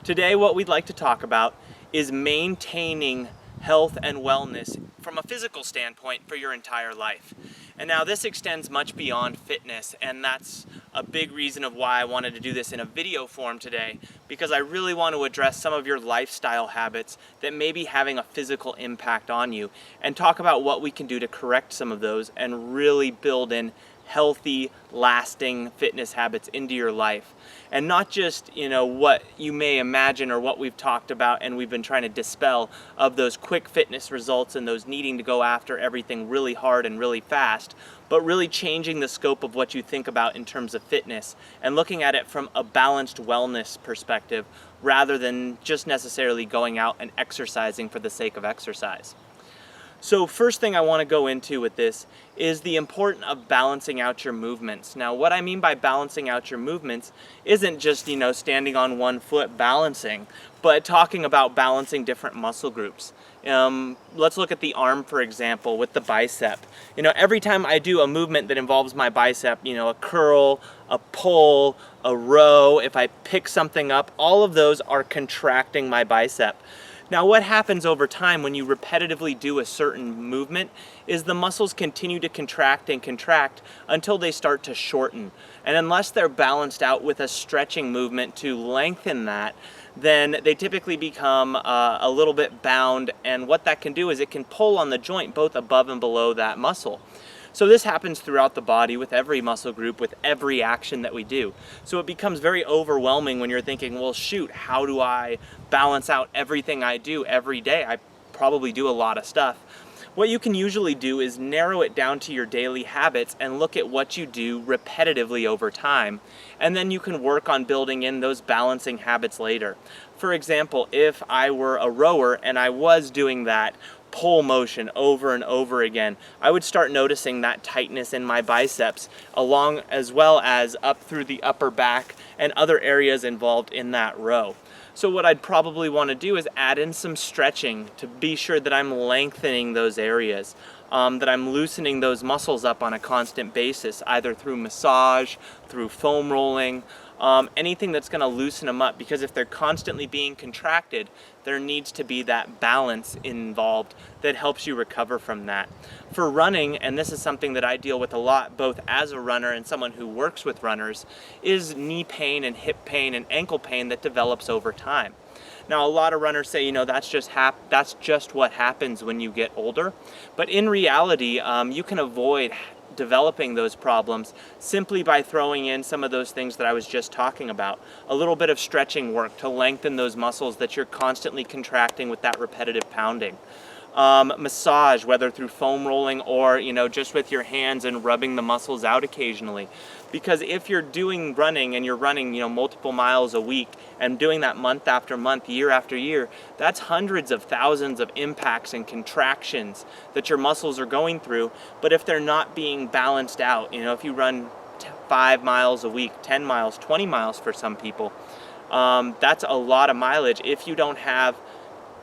Today what we'd like to talk about is maintaining health and wellness from a physical standpoint for your entire life. And now this extends much beyond fitness, and that's a big reason of why I wanted to do this in a video form today, because I really want to address some of your lifestyle habits that may be having a physical impact on you, and talk about what we can do to correct some of those and really build in healthy, lasting fitness habits into your life. And not just, what you may imagine or what we've talked about and we've been trying to dispel of those quick fitness results and those needing to go after everything really hard and really fast, but really changing the scope of what you think about in terms of fitness and looking at it from a balanced wellness perspective rather than just necessarily going out and exercising for the sake of exercise. So first thing I want to go into with this is the importance of balancing out your movements. Now what I mean by balancing out your movements isn't just, standing on one foot balancing, but talking about balancing different muscle groups. Let's look at the arm, for example, with the bicep. Every time I do a movement that involves my bicep, a curl, a pull, a row, if I pick something up, all of those are contracting my bicep. Now what happens over time when you repetitively do a certain movement is the muscles continue to contract and contract until they start to shorten. And unless they're balanced out with a stretching movement to lengthen that, then they typically become a little bit bound, and what that can do is it can pull on the joint both above and below that muscle. So this happens throughout the body with every muscle group, with every action that we do. So it becomes very overwhelming when you're thinking, well, shoot, how do I balance out everything I do every day? I probably do a lot of stuff. What you can usually do is narrow it down to your daily habits and look at what you do repetitively over time. And then you can work on building in those balancing habits later. For example, if I were a rower and I was doing that pull motion over and over again, I would start noticing that tightness in my biceps, along as well as up through the upper back and other areas involved in that row. So what I'd probably want to do is add in some stretching to be sure that I'm lengthening those areas, that I'm loosening those muscles up on a constant basis, either through massage, through foam rolling, anything that's going to loosen them up, because if they're constantly being contracted, there needs to be that balance involved that helps you recover from that. For running, and this is something that I deal with a lot, both as a runner and someone who works with runners, is knee pain and hip pain and ankle pain that develops over time. Now, a lot of runners say, that's just what happens when you get older. But in reality, you can avoid developing those problems simply by throwing in some of those things that I was just talking about. A little bit of stretching work to lengthen those muscles that you're constantly contracting with that repetitive pounding. Massage, whether through foam rolling or just with your hands and rubbing the muscles out occasionally. Because if you're doing running and you're running multiple miles a week and doing that month after month, year after year, that's hundreds of thousands of impacts and contractions that your muscles are going through. But if they're not being balanced out, if you run 5 miles a week, 10 miles, 20 miles for some people, that's a lot of mileage. If you don't have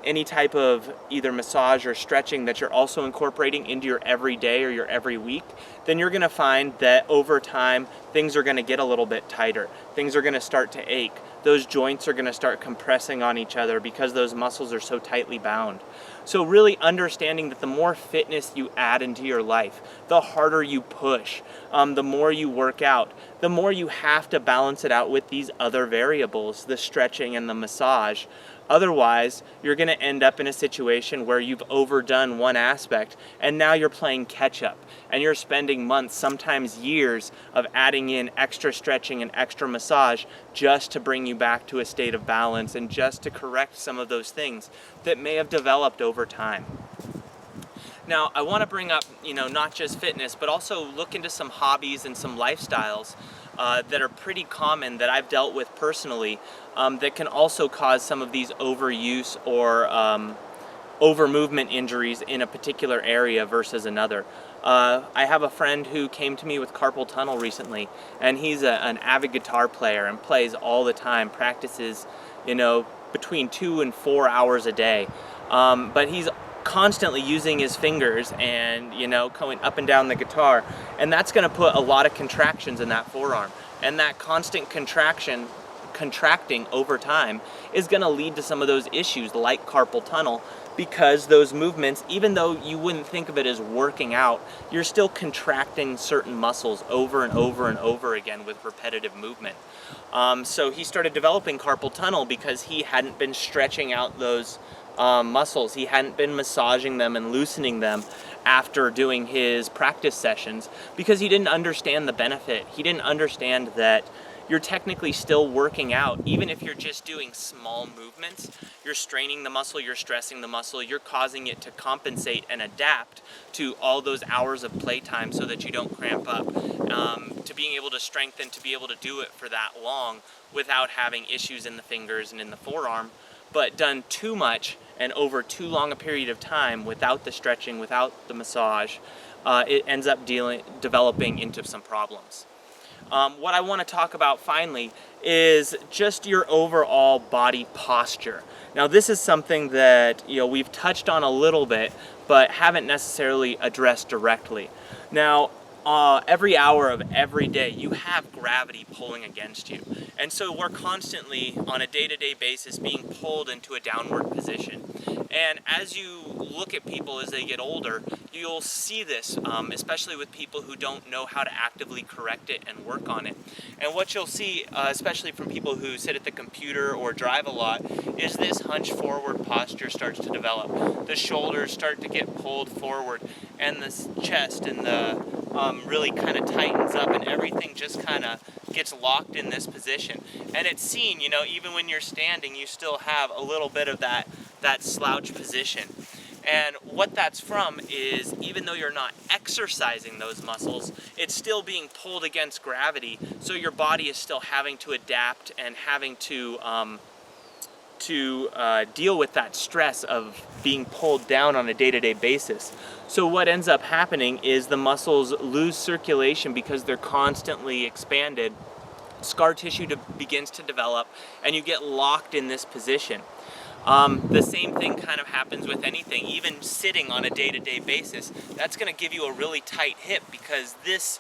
any type of either massage or stretching that you're also incorporating into your everyday or your every week, then you're going to find that over time things are going to get a little bit tighter. Things are going to start to ache. Those joints are going to start compressing on each other because those muscles are so tightly bound. So really understanding that the more fitness you add into your life, the harder you push, the more you work out, the more you have to balance it out with these other variables, the stretching and the massage. Otherwise, you're going to end up in a situation where you've overdone one aspect and now you're playing catch up and you're spending months, sometimes years, of adding in extra stretching and extra massage just to bring you back to a state of balance and just to correct some of those things that may have developed over time. Now, I want to bring up, not just fitness, but also look into some hobbies and some lifestyles that are pretty common that I've dealt with personally, that can also cause some of these overuse or over movement injuries in a particular area versus another. I have a friend who came to me with carpal tunnel recently, and he's an avid guitar player and plays all the time, practices, between 2 and 4 hours a day. But he's constantly using his fingers and going up and down the guitar, and that's going to put a lot of contractions in that forearm, and that constant contraction contracting over time is going to lead to some of those issues like carpal tunnel, because those movements, even though you wouldn't think of it as working out, you're still contracting certain muscles over and over and over again with repetitive movement. So he started developing carpal tunnel because he hadn't been stretching out those muscles. He hadn't been massaging them and loosening them after doing his practice sessions, because he didn't understand the benefit. He didn't understand that you're technically still working out. Even if you're just doing small movements, you're straining the muscle, you're stressing the muscle, you're causing it to compensate and adapt to all those hours of playtime so that you don't cramp up, to being able to strengthen, to be able to do it for that long without having issues in the fingers and in the forearm. But done too much and over too long a period of time without the stretching, without the massage, it ends up developing into some problems. What I want to talk about finally is just your overall body posture. Now, this is something that we've touched on a little bit, but haven't necessarily addressed directly. Now, every hour of every day, you have gravity pulling against you. And so we're constantly, on a day-to-day basis, being pulled into a downward position. And as you look at people as they get older, you'll see this, especially with people who don't know how to actively correct it and work on it. And what you'll see, especially from people who sit at the computer or drive a lot, is this hunch forward posture starts to develop. The shoulders start to get pulled forward, and the chest and the really kind of tightens up, and everything just kind of gets locked in this position. And it's seen, even when you're standing, you still have a little bit of that slouch position. And what that's from is, even though you're not exercising those muscles, it's still being pulled against gravity, so your body is still having to adapt and having to deal with that stress of being pulled down on a day-to-day basis. So what ends up happening is the muscles lose circulation because they're constantly expanded. Scar tissue begins to develop, and you get locked in this position. The same thing kind of happens with anything, even sitting on a day-to-day basis. That's going to give you a really tight hip, because this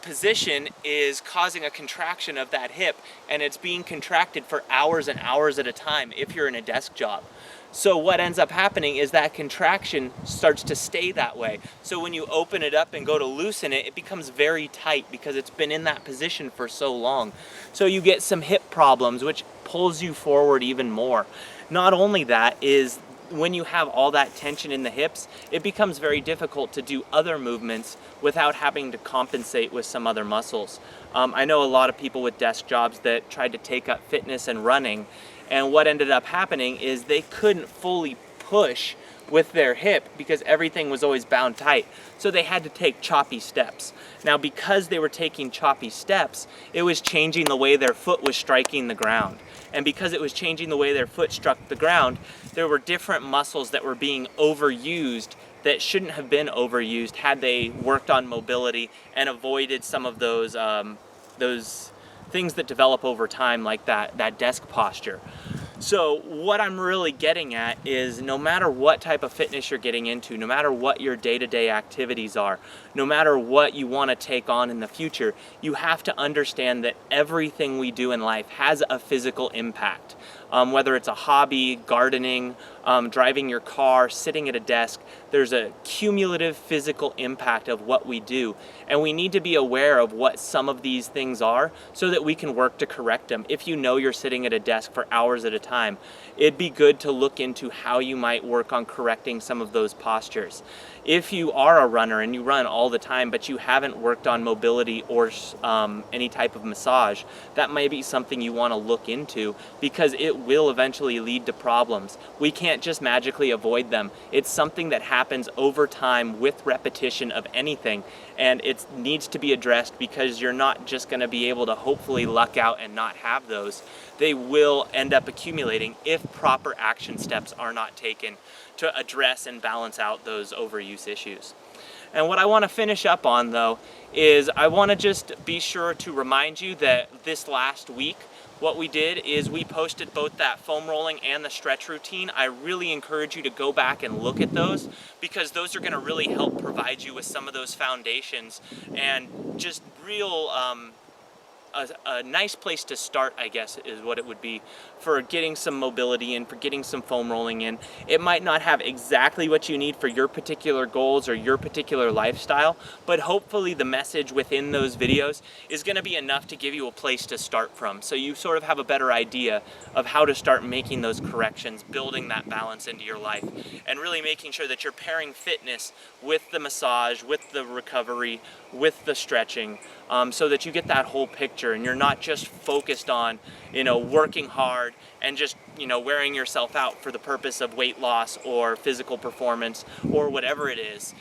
position is causing a contraction of that hip, and it's being contracted for hours and hours at a time if you're in a desk job. So what ends up happening is that contraction starts to stay that way. So when you open it up and go to loosen it, it becomes very tight because it's been in that position for so long. So you get some hip problems, which pulls you forward even more. Not only that, is when you have all that tension in the hips, it becomes very difficult to do other movements without having to compensate with some other muscles. I know a lot of people with desk jobs that tried to take up fitness and running, and what ended up happening is they couldn't fully push with their hip because everything was always bound tight. So they had to take choppy steps. Now, because they were taking choppy steps, it was changing the way their foot was striking the ground. And because it was changing the way their foot struck the ground, there were different muscles that were being overused that shouldn't have been overused had they worked on mobility and avoided some of those things that develop over time, like that desk posture. So what I'm really getting at is, no matter what type of fitness you're getting into, no matter what your day-to-day activities are, no matter what you want to take on in the future, you have to understand that everything we do in life has a physical impact. Whether it's a hobby, gardening, driving your car, sitting at a desk, there's a cumulative physical impact of what we do. And we need to be aware of what some of these things are so that we can work to correct them. If you know you're sitting at a desk for hours at a time, it'd be good to look into how you might work on correcting some of those postures. If you are a runner and you run all the time, but you haven't worked on mobility or any type of massage, that might be something you want to look into, because it will eventually lead to problems. We can't just magically avoid them. It's something that happens over time with repetition of anything, and it needs to be addressed, because you're not just going to be able to hopefully luck out and not have those. They will end up accumulating if proper action steps are not taken to address and balance out those overuse issues. And what I want to finish up on, though, is I want to just be sure to remind you that this last week, what we did is we posted both that foam rolling and the stretch routine. I really encourage you to go back and look at those, because those are going to really help provide you with some of those foundations and just real a nice place to start, I guess, is what it would be for getting some mobility in, for getting some foam rolling in. It might not have exactly what you need for your particular goals or your particular lifestyle, but hopefully the message within those videos is going to be enough to give you a place to start from. So you sort of have a better idea of how to start making those corrections, building that balance into your life, and really making sure that you're pairing fitness with the massage, with the recovery, with the stretching, so that you get that whole picture and you're not just focused on, working hard and just, wearing yourself out for the purpose of weight loss or physical performance or whatever it is,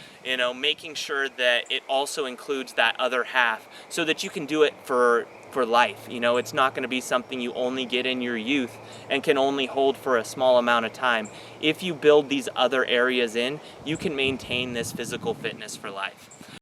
making sure that it also includes that other half so that you can do it for life. It's not going to be something you only get in your youth and can only hold for a small amount of time. If you build these other areas in, you can maintain this physical fitness for life.